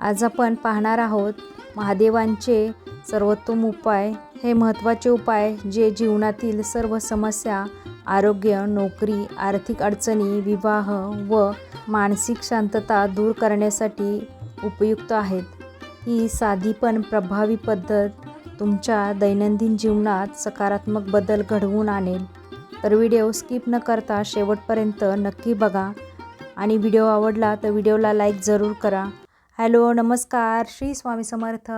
आज आपण पाहणार आहोत महादेवांचे सर्वोत्तम उपाय. हे महत्त्वाचे उपाय जे जीवनातील सर्व समस्या, आरोग्य, नोकरी, आर्थिक अडचणी, विवाह व मानसिक शांतता दूर करण्यासाठी उपयुक्त आहेत. ही साधी पण प्रभावी पद्धत तुमच्या दैनंदिन जीवनात सकारात्मक बदल घडवून आणेल. तर व्हिडिओ स्किप न करता शेवटपर्यंत नक्की बघा आणि व्हिडिओ आवडला तर व्हिडिओला लाईक जरूर करा. हॅलो, नमस्कार, श्री स्वामी समर्थ.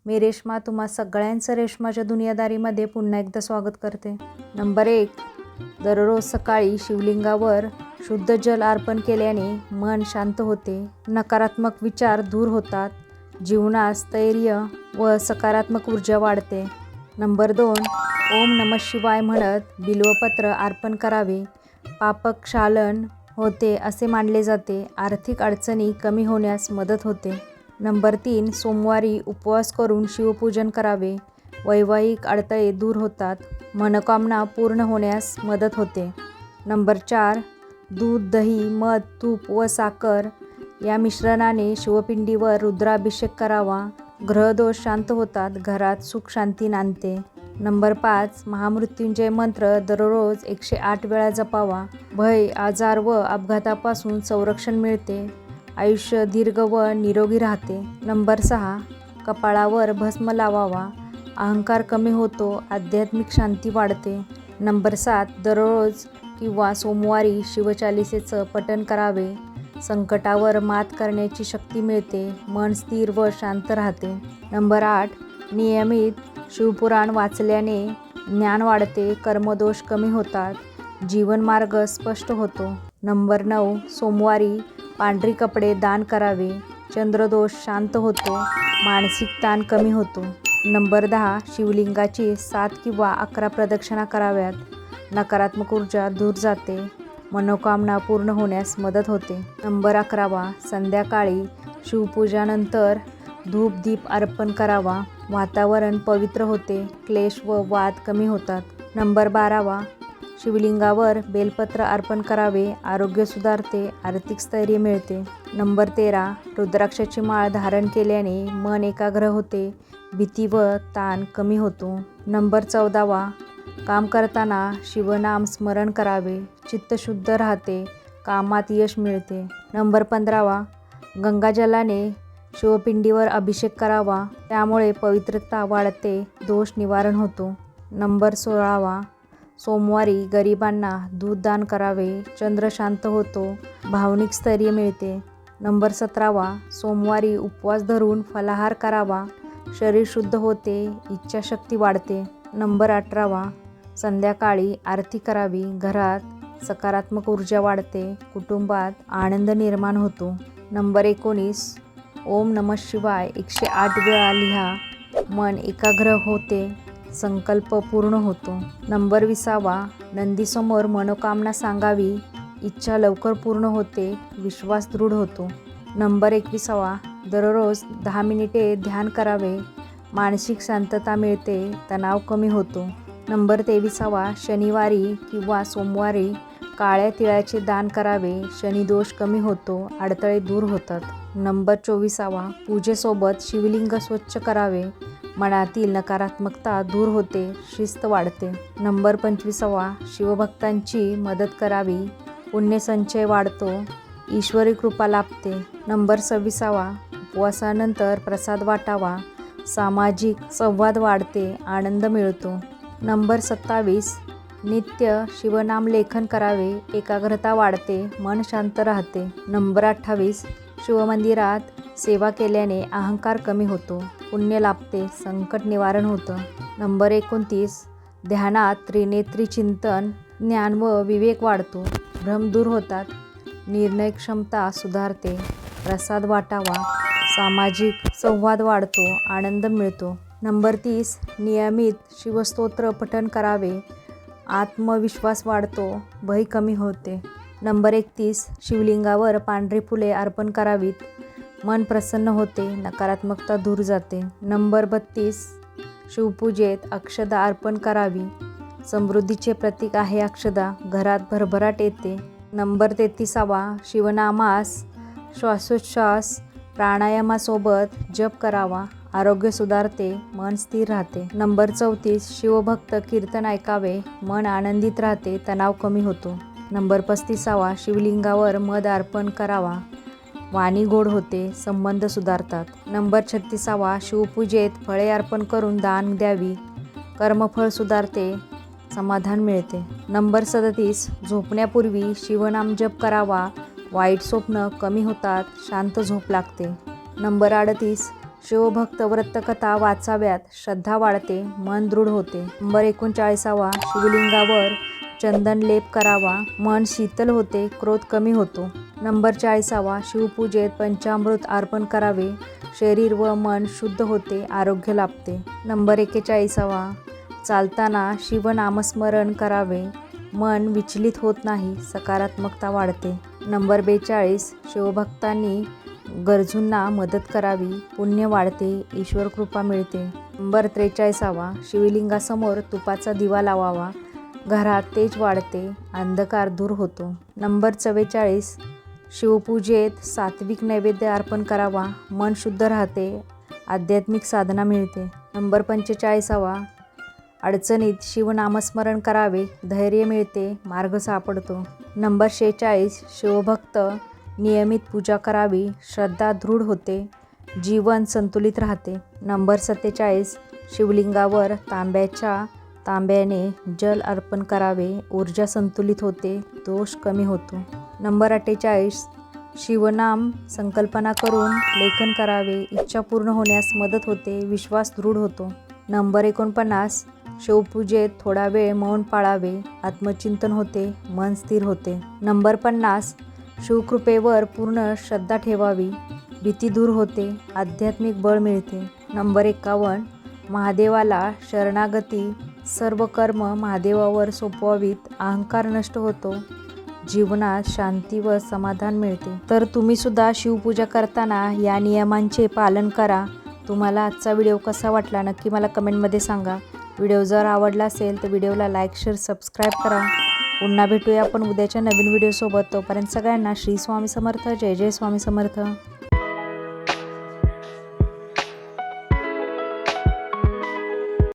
मी रेश्मा तुम्हा सगळ्यांचं रेश्माच्या दुनियादारीमध्ये पुन्हा एकदा स्वागत करते. नंबर 1, दररोज सकाळी शिवलिंगावर शुद्ध जल अर्पण केल्याने मन शांत होते, नकारात्मक विचार दूर होतात, जीवनात स्थैर्य व सकारात्मक ऊर्जा वाढते. नंबर 2, ओम नमः शिवाय म्हणत बिल्वपत्र अर्पण करावे. पापक्षालन होते असे मानले जाते. आर्थिक अडचणी कमी होण्यास मदत होते. नंबर 3, सोमवारी उपवास करून शिवपूजन करावे. वैवाहिक अडथळे दूर होतात, मनोकामना पूर्ण होण्यास मदत होते. नंबर 4, दूध, दही, मध, तूप व साखर या मिश्रणाने शिवपिंडीवर रुद्राभिषेक करावा. ग्रहदोष शांत होतात, घरात सुख शांती नांदते. नंबर 5, महामृत्युंजय मंत्र दररोज 108 वेळा जपावा. भय, आजार व अपघातापासून संरक्षण मिळते. आयुष्य दीर्घ व निरोगी राहते. नंबर 6, कपाळावर भस्म लावावा. अहंकार कमी होतो, आध्यात्मिक शांती वाढते. नंबर 7, दररोज किंवा सोमवारी शिवचालिसेचं पठण करावे. संकटावर मात करण्याची शक्ती मिळते, मन स्थिर व शांत राहते. नंबर 8, नियमित शिवपुराण वाचल्याने ज्ञान वाढते, कर्मदोष कमी होतात, जीवनमार्ग स्पष्ट होतो. नंबर 9, सोमवारी पांढरी कपडे दान करावे. चंद्रदोष शांत होतो, मानसिक ताण कमी होतो. नंबर 10, शिवलिंगाची 7 किंवा 11 प्रदक्षिणा कराव्यात. नकारात्मक ऊर्जा दूर जाते, मनोकामना पूर्ण होण्यास मदत होते. नंबर 11, संध्याकाळी शिवपूजानंतर धूप दीप अर्पण करावा. वातावरण पवित्र होते, क्लेश व वाद कमी होतात. नंबर 12, शिवलिंगावर बेलपत्र अर्पण करावे. आरोग्य सुधारते, आर्थिक स्थैर्य मिळते. नंबर 13, रुद्राक्षाची माळ धारण केल्याने मन एकाग्र होते, भीती व ताण कमी होतो. नंबर 14, काम करताना शिवनाम स्मरण करावे. चित्त शुद्ध राहते, कामात यश मिळते. नंबर 15, गंगाजलाने शिवपिंडीवर अभिषेक करावा. त्यामुळे पवित्रता वाढते, दोष निवारण होतो. नंबर 16, सोमवारी गरिबांना दूध दान करावे. चंद्र शांत होतो, भावनिक स्थैर्य मिळते. नंबर 17, सोमवारी उपवास धरून फलाहार करावा. शरीर शुद्ध होते, इच्छाशक्ती वाढते. नंबर 18, संध्याकाळी आरती करावी. घरात सकारात्मक ऊर्जा वाढते, कुटुंबात आनंद निर्माण होतो. नंबर 19, ओम नमः शिवाय 108 वेळा लिहा. मन एकाग्र होते, संकल्प पूर्ण होतो. नंबर 20, नंदीसमोर मनोकामना सांगावी. इच्छा लवकर पूर्ण होते, विश्वास दृढ होतो. नंबर 21, दररोज 10 मिनिटे ध्यान करावे. मानसिक शांतता मिळते, तणाव कमी होतो. नंबर 23, शनिवारी किंवा सोमवारी काळ्या तिळाचे दान करावे. शनिदोष कमी होतो, अडथळे दूर होतात. नंबर 24, पूजेसोबत शिवलिंग स्वच्छ करावे. मनातील नकारात्मकता दूर होते, शिस्त वाढते. नंबर 25, शिवभक्तांची मदत करावी. पुण्यसंचय वाढतो, ईश्वरी कृपा लाभते. नंबर 26, उपवासानंतर प्रसाद वाटावा. सामाजिक संवाद वाढते, आनंद मिळतो. नंबर 27, नित्य शिवनाम लेखन करावे. एकाग्रता वाढते, मन शांत राहते. नंबर 28, शिवमंदिरात सेवा केल्याने अहंकार कमी होतो, पुण्य लाभते, संकट निवारण होतं. नंबर 29, ध्यानात त्रिनेत्री चिंतन, ज्ञान व विवेक वाढतो, भ्रम दूर होतात, निर्णय क्षमता सुधारते. प्रसाद वाटावा. सामाजिक संवाद वाढतो, आनंद मिळतो. नंबर 30, नियमित शिवस्तोत्र पठण करावे. आत्मविश्वास वाढतो, भय कमी होते. नंबर 31, शिवलिंगावर पांढरी फुले अर्पण करावीत. मन प्रसन्न होते, नकारात्मकता दूर जाते. नंबर 32, शिवपूजेत अक्षदा अर्पण करावी. समृद्धीचे प्रतीक आहे अक्षदा, घरात भरभराट येते. नंबर 33, शिवनामास श्वासोच्छ्वास प्राणायामासोबत जप करावा, आरोग्य सुधारते, मन स्थिर राहते. नंबर 34 शिवभक्त कीर्तन ऐकावे, मन आनंदित राहते, तणाव कमी होतो. नंबर 35 शिवलिंगावर मध अर्पण करावा, वाणी गोड होते, संबंध सुधारतात. नंबर 36 शिवपूजेत फळे अर्पण करून दान द्यावी, कर्मफळ सुधारते, समाधान मिळते. नंबर 37 झोपण्यापूर्वी शिवनाम जप करावा, वाईट स्वप्न कमी होतात, शांत झोप लागते. नंबर 38 शिवभक्त व्रतकथा वाचाव्यात, श्रद्धा वाढते, मन दृढ होते. नंबर 39 शिवलिंगावर चंदन लेप करावा, मन शीतल होते, क्रोध कमी होतो. नंबर 40 शिवपूजेत पंचामृत अर्पण करावे, शरीर व मन शुद्ध होते, आरोग्य लाभते. नंबर 41 चालताना शिवनामस्मरण करावे, मन विचलित होत नाही, सकारात्मकता वाढते. नंबर 42 शिवभक्तांनी गरजूंना मदत करावी, पुण्य वाढते, ईश्वर कृपा मिळते. नंबर 43 शिवलिंगासमोर तुपाचा दिवा लावावा, घरात तेज वाढते, अंधकार दूर होतो. नंबर 44 शिवपूजेत सात्विक नैवेद्य अर्पण करावा, मन शुद्ध राहते, आध्यात्मिक साधना मिळते. नंबर 45 अडचणीत शिवनामस्मरण करावे, धैर्य मिळते, मार्ग सापडतो. नंबर 46 शिवभक्त नियमित पूजा करावी, श्रद्धा दृढ होते, जीवन संतुलित राहते. नंबर 47 शिवलिंगावर तांब्याने जल अर्पण करावे, ऊर्जा संतुलित होते, दोष कमी होतो. नंबर 48 शिवनाम संकल्पना करून लेखन करावे, इच्छा पूर्ण होण्यास मदत होते, विश्वास दृढ होतो. नंबर 49 शिवपूजेत थोडा वेळ मौन पाळावे, आत्मचिंतन होते, मन स्थिर होते. नंबर 50 शिवकृपेवर पूर्ण श्रद्धा ठेवावी, भीती दूर होते, आध्यात्मिक बळ मिळते. नंबर 51 महादेवाला शरणागती, सर्व कर्म महादेवावर सोपवावीत, अहंकार नष्ट होतो, जीवनात शांती व समाधान मिळते. तर तुम्ही सुद्धा शिवपूजा करताना या नियमांचे पालन करा. तुम्हाला आजचा व्हिडिओ कसा वाटला नक्की मला कमेंटमध्ये सांगा. व्हिडिओ जर आवडला असेल तर व्हिडिओला लाईक, शेअर, सबस्क्राईब करा. पुन्हा भेटूया आपण उद्याच्या नवीन व्हिडिओसोबत. तोपर्यंत सगळ्यांना श्री स्वामी समर्थ. जय जय स्वामी समर्थ.